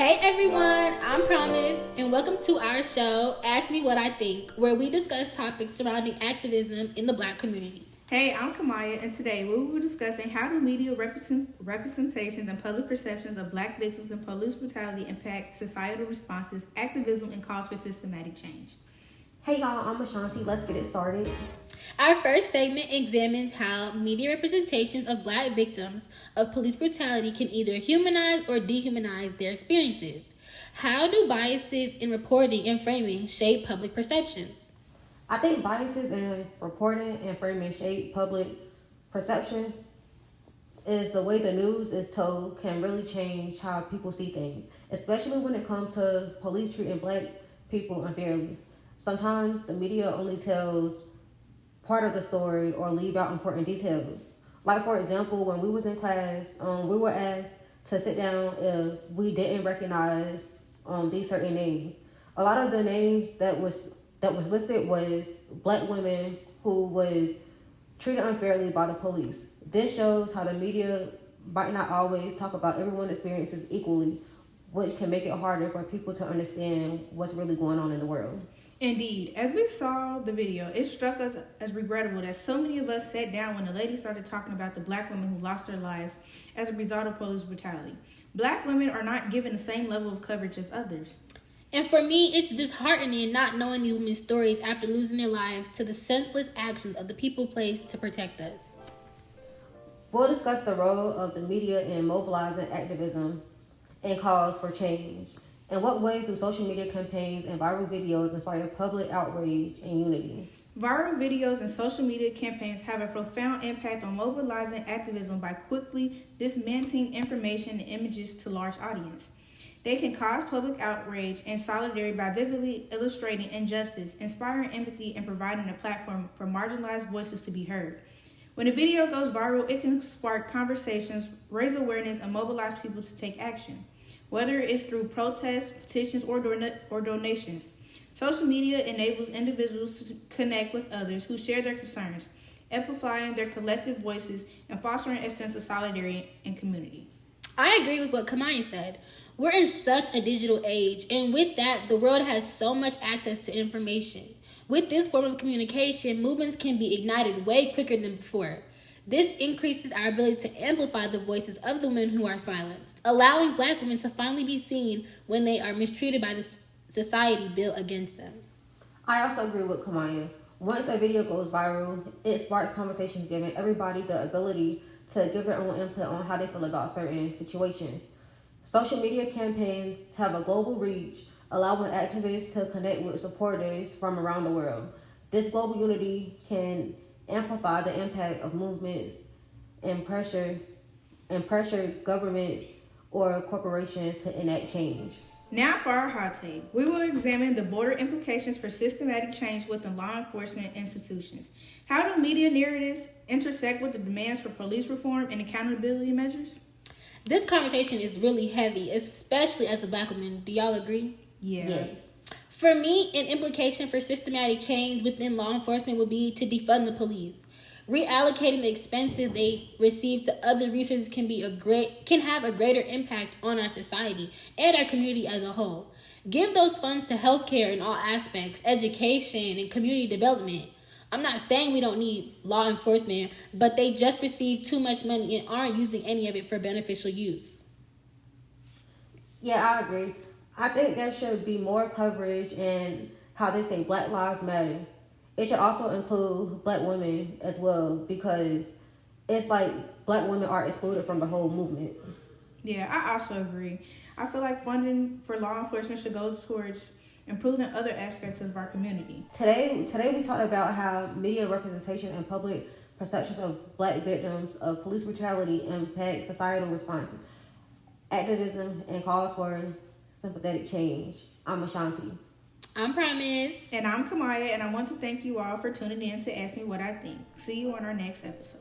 Hey everyone, I'm Promise, and welcome to our show, Ask Me What I Think, where we discuss topics surrounding activism in the Black community. Hey, I'm Kamaya, and today we will be discussing how do media representations and public perceptions of Black victims and police brutality impact societal responses, activism, and calls for systematic change. Hey y'all, I'm Ashanti. Let's get it started. Our first segment examines how media representations of Black victims of police brutality can either humanize or dehumanize their experiences. How do biases in reporting and framing shape public perceptions? I think biases in reporting and framing shape public perception is the way the news is told can really change how people see things, especially when it comes to police treating Black people unfairly. Sometimes the media only tells part of the story or leave out important details. Like for example, when we was in class, we were asked to sit down if we didn't recognize these certain names. A lot of the names that was listed was Black women who was treated unfairly by the police. This shows how the media might not always talk about everyone's experiences equally, which can make it harder for people to understand what's really going on in the world. Indeed, as we saw the video, it struck us as regrettable that so many of us sat down when the lady started talking about the Black women who lost their lives as a result of police brutality. Black women are not given the same level of coverage as others. And for me, it's disheartening not knowing these women's stories after losing their lives to the senseless actions of the people placed to protect us. We'll discuss the role of the media in mobilizing activism and calls for change. In what ways do social media campaigns and viral videos inspire public outrage and unity? Viral videos and social media campaigns have a profound impact on mobilizing activism by quickly dismantling information and images to large audience. They can cause public outrage and solidarity by vividly illustrating injustice, inspiring empathy, and providing a platform for marginalized voices to be heard. When a video goes viral, it can spark conversations, raise awareness, and mobilize people to take action, whether it's through protests, petitions, or donations. Social media enables individuals to connect with others who share their concerns, amplifying their collective voices and fostering a sense of solidarity and community. I agree with what Kamaya said. We're in such a digital age, and with that, the world has so much access to information. With this form of communication, movements can be ignited way quicker than before. This increases our ability to amplify the voices of the women who are silenced, allowing Black women to finally be seen when they are mistreated by the society built against them. I also agree with Kamaya. Once a video goes viral, it sparks conversations, giving everybody the ability to give their own input on how they feel about certain situations. Social media campaigns have a global reach, allowing activists to connect with supporters from around the world. This global unity can amplify the impact of movements and pressure governments or corporations to enact change. Now for our hot take. We will examine the broader implications for systematic change within law enforcement institutions. How do media narratives intersect with the demands for police reform and accountability measures? This conversation is really heavy, especially as a Black woman. Do y'all agree? Yeah. Yes. For me, an implication for systematic change within law enforcement would be to defund the police. Reallocating the expenses they receive to other resources can have a greater impact on our society and our community as a whole. Give those funds to healthcare in all aspects, education, and community development. I'm not saying we don't need law enforcement, but they just receive too much money and aren't using any of it for beneficial use. Yeah, I agree. I think there should be more coverage in how they say Black Lives Matter. It should also include Black women as well, because it's like Black women are excluded from the whole movement. Yeah, I also agree. I feel like funding for law enforcement should go towards improving other aspects of our community. Today we talked about how media representation and public perceptions of Black victims of police brutality impact societal responses, activism, and calls for sympathetic change. I'm Ashanti. I'm Promise. And I'm Kamaya, and I want to thank you all for tuning in to Ask Me What I Think. See you on our next episode.